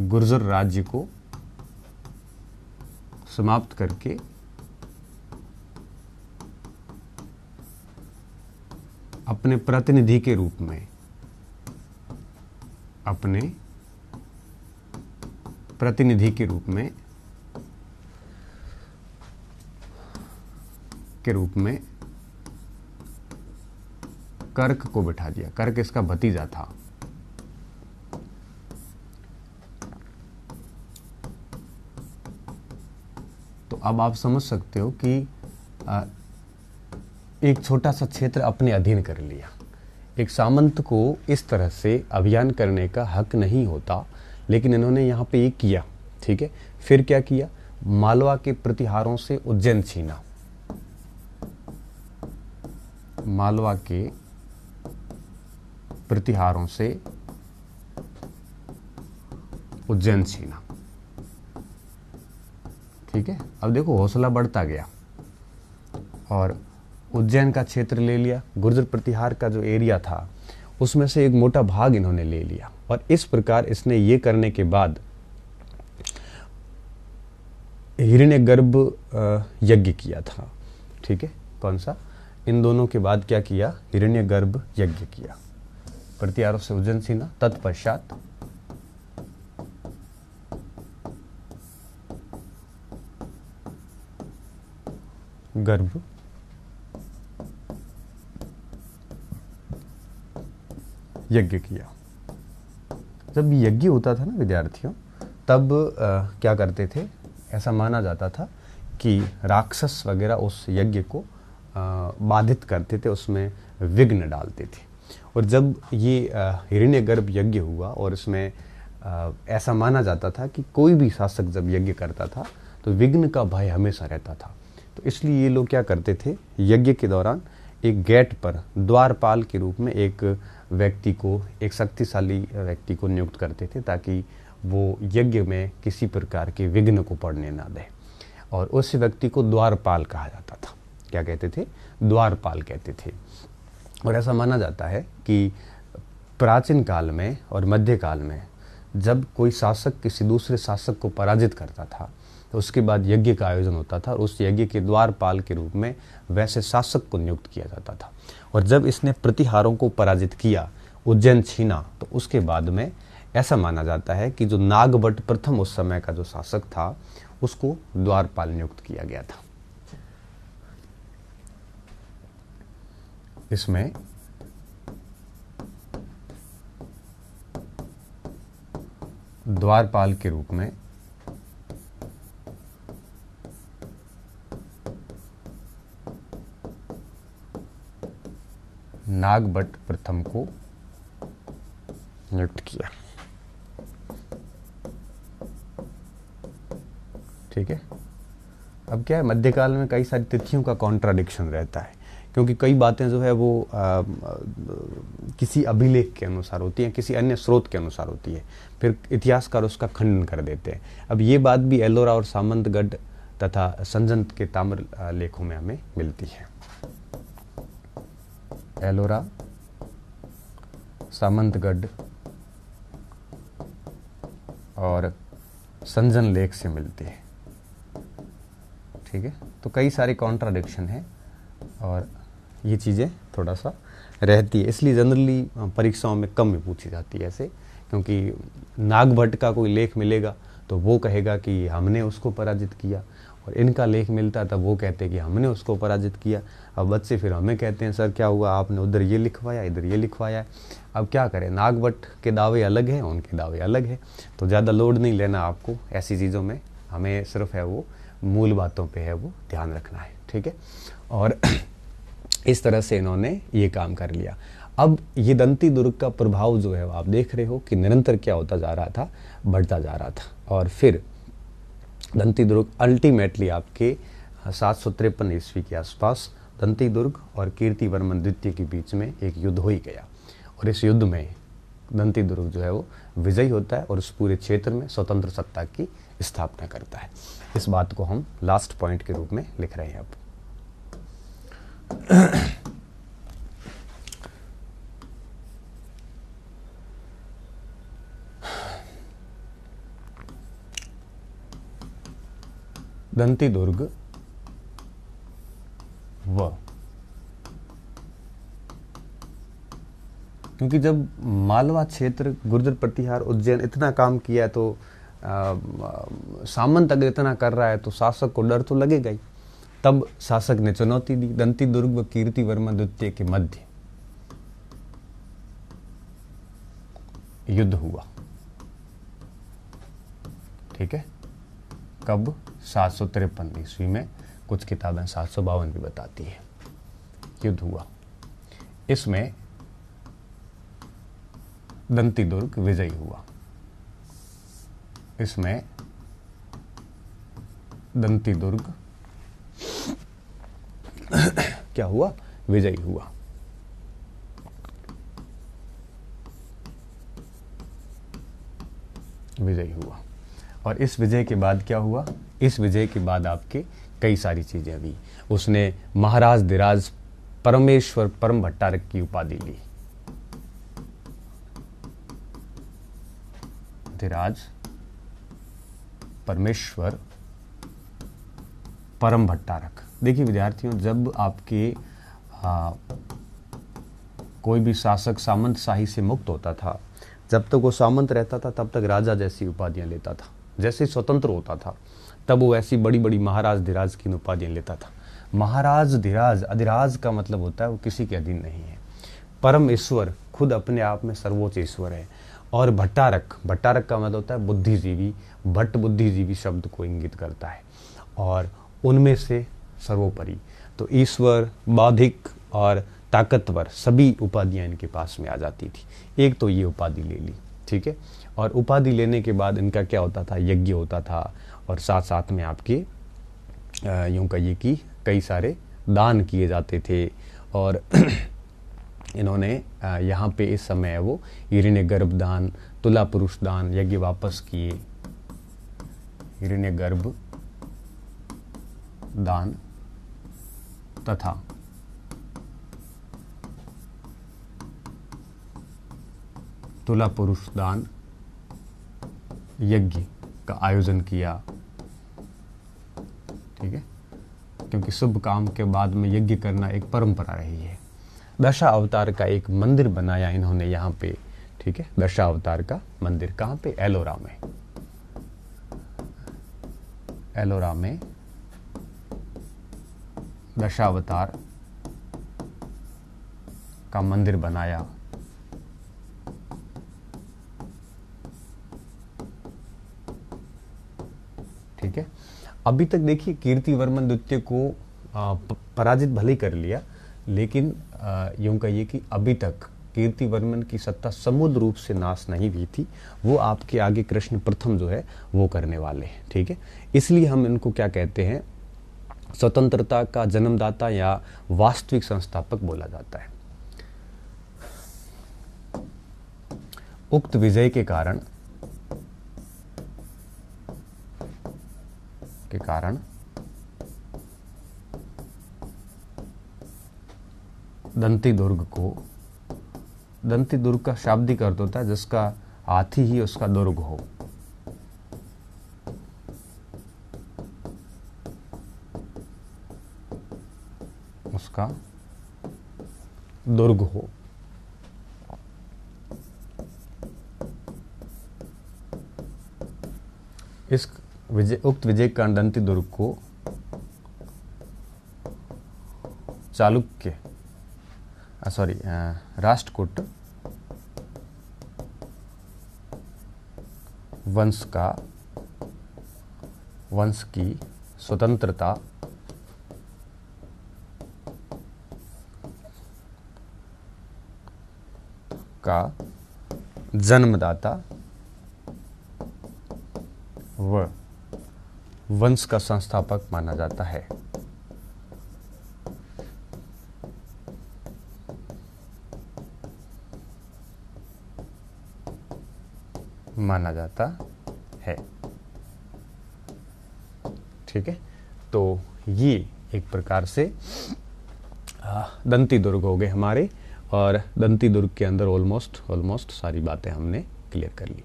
गुर्जर राज्य को समाप्त करके अपने प्रतिनिधि के रूप में कर्क को बिठा दिया। कर्क इसका भतीजा था। तो अब आप समझ सकते हो कि एक छोटा सा क्षेत्र अपने अधीन कर लिया। एक सामंत को इस तरह से अभियान करने का हक नहीं होता, लेकिन इन्होंने यहाँ पे ये किया। ठीक है, फिर क्या किया? मालवा के प्रतिहारों से उज्जैन छीना। मालवा के प्रतिहारों से उज्जैन छीना। ठीक है, अब देखो हौसला बढ़ता गया और उज्जैन का क्षेत्र ले लिया। गुर्जर प्रतिहार का जो एरिया था उसमें से एक मोटा भाग इन्होंने ले लिया। और इस प्रकार इसने ये करने के बाद हिरण्यगर्भ यज्ञ किया था। ठीक है, कौन सा? इन दोनों के बाद क्या किया? हिरण्यगर्भ यज्ञ किया। प्रतिहारों से उज्जैन छीना। तत्पश्चात गर्भ यज्ञ किया। जब यज्ञ होता था ना विद्यार्थियों, तब क्या करते थे? ऐसा माना जाता था कि राक्षस वगैरह उस यज्ञ को बाधित करते थे, उसमें विघ्न डालते थे। और जब ये हिरण्यगर्भ यज्ञ हुआ और इसमें ऐसा माना जाता था कि कोई भी शासक जब यज्ञ करता था तो विघ्न का भय हमेशा रहता था। तो इसलिए ये लोग क्या करते थे? यज्ञ के दौरान एक गेट पर द्वारपाल के रूप में एक व्यक्ति को, एक शक्तिशाली व्यक्ति को नियुक्त करते थे ताकि वो यज्ञ में किसी प्रकार के विघ्न को पड़ने ना दे। और उस व्यक्ति को द्वारपाल कहा जाता था। क्या कहते थे? द्वारपाल कहते थे। और ऐसा माना जाता है कि प्राचीन काल में और मध्यकाल में जब कोई शासक किसी दूसरे शासक को पराजित करता था तो उसके बाद यज्ञ का आयोजन होता था और उस यज्ञ के द्वारपाल के रूप में वैसे शासक को नियुक्त किया जाता था। और जब इसने प्रतिहारों को पराजित किया, उज्जैन छीना, तो उसके बाद में ऐसा माना जाता है कि जो नागभट्ट प्रथम उस समय का जो शासक था उसको द्वारपाल नियुक्त किया गया था। इसमें द्वारपाल के रूप में नागभट्ट प्रथम को नियुक्त किया। ठीक है, अब क्या है, मध्यकाल में कई सारी तिथियों का कॉन्ट्राडिक्शन रहता है, क्योंकि कई बातें जो है वो किसी अभिलेख के अनुसार होती हैं, किसी अन्य स्रोत के अनुसार होती है, फिर इतिहासकार उसका खंडन कर देते हैं। अब ये बात भी एलोरा और सामंतगढ़ तथा संजंत के ताम्र लेखों में हमें मिलती है। एलोरा, सामंतगढ़ और संजन लेख से मिलती है। ठीक है। तो कई सारे कॉन्ट्राडिक्शन है और ये चीज़ें थोड़ा सा रहती है, इसलिए जनरली परीक्षाओं में कम में पूछी जाती है ऐसे, क्योंकि नागभट्ट का कोई लेख मिलेगा तो वो कहेगा कि हमने उसको पराजित किया, और इनका लेख मिलता है तब वो कहते हैं कि हमने उसको पराजित किया। अब बच्चे फिर हमें कहते हैं सर क्या हुआ, आपने उधर ये लिखवाया इधर ये लिखवाया है। अब क्या करें, नागभट्ट के दावे अलग हैं, उनके दावे अलग हैं, तो ज़्यादा लोड नहीं लेना आपको ऐसी चीज़ों में, हमें सिर्फ है वो मूल बातों पे है वो ध्यान रखना है, ठीक है। और इस तरह से इन्होंने ये काम कर लिया। अब ये दंती दुर्ग का प्रभाव जो है आप देख रहे हो कि निरंतर क्या होता जा रहा था, बढ़ता जा रहा था। और फिर दंती दुर्ग अल्टीमेटली आपके 753 ईस्वी के आसपास दंती दुर्ग और कीर्तिवर्मन द्वितीय के बीच में एक युद्ध हो ही गया, और इस युद्ध में दंती दुर्ग जो है वो विजयी होता है और उस पूरे क्षेत्र में स्वतंत्र सत्ता की स्थापना करता है। इस बात को हम लास्ट पॉइंट के रूप में लिख रहे हैं अब। दंती दुर्ग व, क्योंकि जब मालवा क्षेत्र गुर्जर प्रतिहार उज्जैन इतना काम किया है तो सामंत अगर इतना कर रहा है तो शासक को डर तो लगेगा ही। तब शासक ने चुनौती दी, दंती दुर्ग व कीर्तिवर्मन द्वितीय के मध्य युद्ध हुआ, ठीक है। कब? 753 ईस्वी में, कुछ किताबें 752 भी बताती है। युद्ध हुआ, इसमें दंती दुर्ग विजयी हुआ, इसमें दंती दुर्ग क्या हुआ? विजयी हुआ। विजयी हुआ। और इस विजय के बाद क्या हुआ? इस विजय के बाद आपके कई सारी चीजें हुई। उसने महाराज धीराज परमेश्वर परम भट्टारक की उपाधि ली। धीराज परमेश्वर परम भट्टारक। देखिए विद्यार्थियों, जब आपके कोई भी शासक सामंत शाही से मुक्त होता था, जब तक वो सामंत रहता था तब तक राजा जैसी उपाधियां लेता था। जैसे स्वतंत्र होता था तब वो ऐसी बड़ी बड़ी महाराज धीराज की उपाधियां लेता था। महाराज धीराज, अधिराज का मतलब होता है वो किसी के अधीन नहीं है। परम ईश्वर खुद अपने आप में सर्वोच्च ईश्वर है। और भट्टारक, भट्टारक का मतलब होता है बुद्धिजीवी, भट्ट बुद्धिजीवी शब्द को इंगित करता है। और उनमें से सर्वोपरि तो ईश्वर, बौद्धिक और ताकतवर सभी उपाधियां इनके पास में आ जाती थी। एक तो ये उपाधि ले ली, ठीक है। और उपाधि लेने के बाद इनका क्या होता था? यज्ञ होता था, और साथ साथ में आपके यूं कहिए कि कई सारे दान किए जाते थे। और इन्होंने यहाँ पे इस समय वो हिरण्य गर्भ दान, तुला पुरुष दान, यज्ञ वापस किए। हिरण्य गर्भ दान तथा तुला पुरुष दान यज्ञ का आयोजन किया, ठीक है, क्योंकि शुभ काम के बाद में यज्ञ करना एक परंपरा रही है। दशा अवतार का एक मंदिर बनाया इन्होंने यहाँ पे, ठीक है। दशा अवतार का मंदिर कहाँ पे? एलोरा में। एलोरा में दशावतार का मंदिर बनाया। ठीक है। अभी तक देखिए कीर्तिवर्मन द्वितीय को पराजित भले ही कर लिया, लेकिन यूं कहिए कि अभी तक कीर्तिवर्मन की सत्ता समुद्र रूप से नाश नहीं हुई थी। वो आपके आगे कृष्ण प्रथम जो है वो करने वाले हैं, ठीक है। इसलिए हम इनको क्या कहते हैं? स्वतंत्रता का जन्मदाता या वास्तविक संस्थापक बोला जाता है। उक्त विजय के कारण दंती दुर्ग का शाब्दिक अर्थ होता है जिसका हाथी ही उसका दुर्ग हो। का दुर्ग हो, इस उक्त विजय का दंती दुर्ग को चालुक्य राष्ट्रकूट वंश की स्वतंत्रता का जन्मदाता व वंश का संस्थापक माना जाता है। ठीक है, तो ये एक प्रकार से दंती दुर्ग हो गए हमारे, और दंती दुर्ग के अंदर ऑलमोस्ट सारी बातें हमने क्लियर कर ली।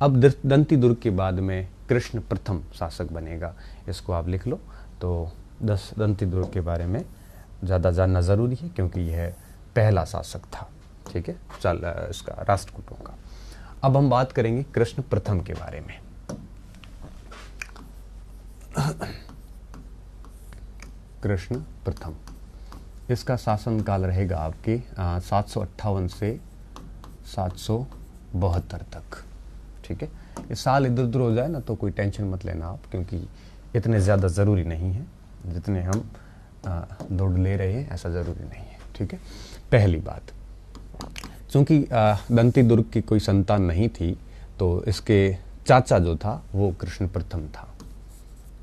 अब दंती दुर्ग के बाद में कृष्ण प्रथम शासक बनेगा, इसको आप लिख लो। तो दंती दुर्ग के बारे में ज़्यादा जानना ज़रूरी है क्योंकि यह पहला शासक था। ठीक है, इसका राष्ट्रकूटों का। अब हम बात करेंगे कृष्ण प्रथम के बारे में। कृष्ण प्रथम, इसका शासन काल रहेगा आपके 758 से 772 तक। ठीक है, ये साल इधर उधर हो जाए ना तो कोई टेंशन मत लेना आप, क्योंकि इतने ज़्यादा ज़रूरी नहीं है जितने हम दौड़ ले रहे हैं, ऐसा ज़रूरी नहीं है। ठीक है, पहली बात, चूँकि दंती दुर्ग की कोई संतान नहीं थी तो इसके चाचा जो था वो कृष्ण प्रथम था।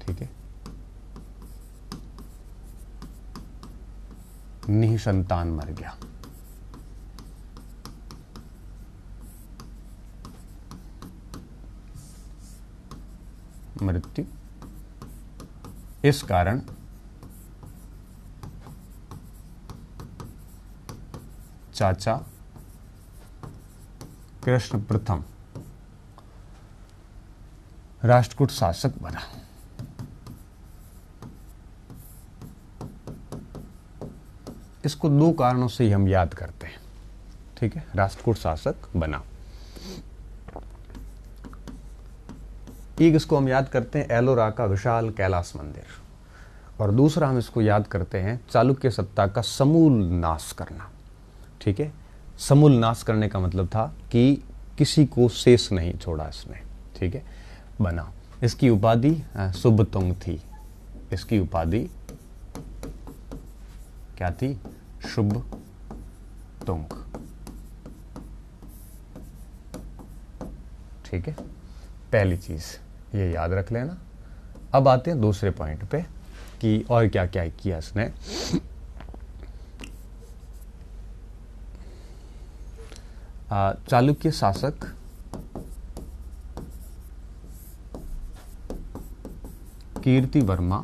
ठीक है, निसंतान मर गया। मृत्यु, इस कारण चाचा कृष्ण प्रथम राष्ट्रकूट शासक बना। इसको दो कारणों से ही हम याद करते हैं। ठीक है, राष्ट्रकूट शासक बना। एक इसको हम याद करते हैं एलोरा का विशाल कैलाश मंदिर, और दूसरा हम इसको याद करते हैं चालुक्य सत्ता का समूल नाश करना। ठीक है, समूल नाश करने का मतलब था कि किसी को शेष नहीं छोड़ा इसने। ठीक है, बना। इसकी उपाधि शुभतुंग थी। इसकी उपाधि क्या थी? शुभतुंग। ठीक है, पहली चीज ये याद रख लेना। अब आते हैं दूसरे पॉइंट पे कि और क्या क्या किया इसने। चालुक्य शासक कीर्तिवर्मा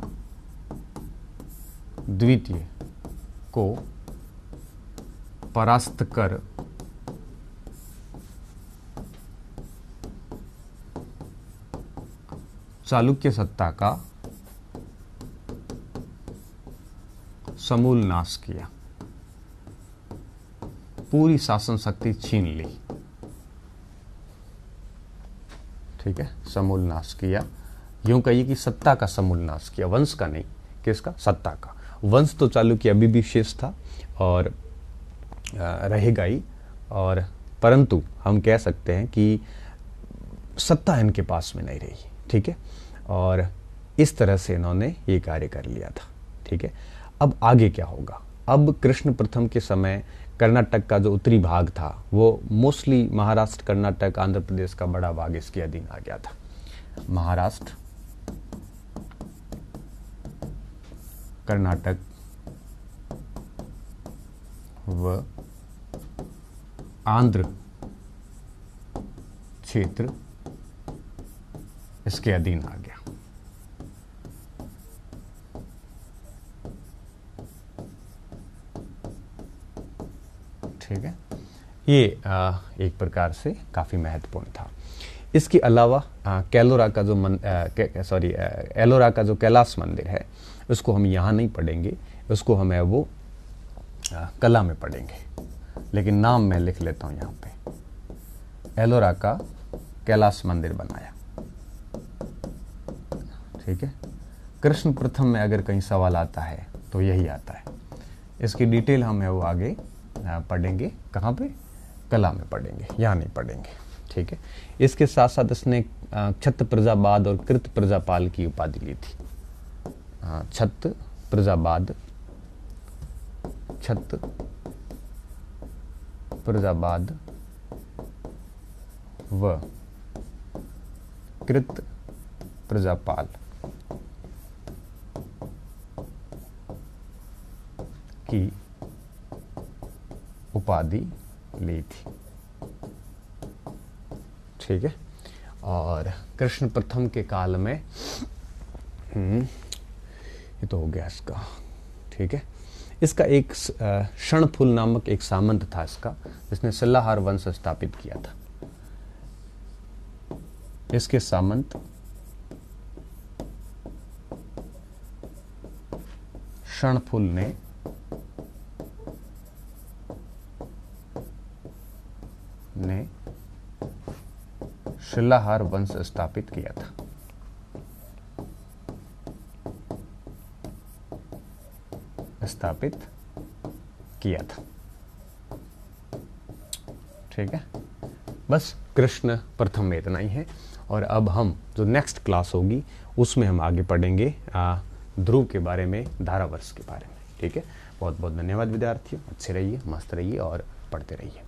द्वितीय को परास्त कर चालुक्य सत्ता का समूल नाश किया, पूरी शासन शक्ति छीन ली। ठीक है, समूल नाश किया, यूं कहिए कि सत्ता का समूल नाश किया, वंश का नहीं। किसका? सत्ता का। वंश तो चालुक्य अभी भी शेष था और रहेगा ही, और परंतु हम कह सकते हैं कि सत्ता इनके पास में नहीं रही। ठीक है, और इस तरह से इन्होंने ये कार्य कर लिया था। ठीक है, अब आगे क्या होगा? अब कृष्ण प्रथम के समय कर्नाटक का जो उत्तरी भाग था वो मोस्टली महाराष्ट्र, कर्नाटक, आंध्र प्रदेश का बड़ा भाग इसके अधीन आ गया था। महाराष्ट्र, कर्नाटक व आंध्र क्षेत्र इसके अधीन आ गया। ठीक है, ये एक प्रकार से काफी महत्वपूर्ण था। इसके अलावा एलोरा का जो कैलाश मंदिर है उसको हम यहाँ नहीं पढ़ेंगे, उसको हमें वो कला में पढ़ेंगे, लेकिन नाम मैं लिख लेता हूँ यहाँ पे। एलोरा का कैलाश मंदिर बनाया, ठीक है। कृष्ण प्रथम में अगर कहीं सवाल आता है तो यही आता है। इसकी डिटेल हम वो आगे पढ़ेंगे, कहाँ पे, कला में पढ़ेंगे, यहाँ नहीं पढ़ेंगे, ठीक है। इसके साथ साथ इसने छत्र प्रजाबाद और कृत प्रजापाल की उपाधि ली थी। छत्र प्रजाबाद, छत्र प्रजाबाद व कृत प्रजापाल की उपाधि ली थी, ठीक है। और कृष्ण प्रथम के काल में ये तो हो गया इसका, ठीक है। इसका एक क्षणफुल नामक एक सामंत था इसका, जिसने शिलाहार वंश स्थापित किया था। इसके सामंत क्षणफुल ने शिलाहार वंश स्थापित किया था। ठीक है। बस कृष्ण प्रथम में इतना ही है। और अब हम जो नेक्स्ट क्लास होगी उसमें हम आगे पढ़ेंगे ध्रुव के बारे में, धारावर्ष के बारे में, ठीक है। बहुत बहुत धन्यवाद विद्यार्थियों, अच्छे रहिए, मस्त रहिए और पढ़ते रहिए।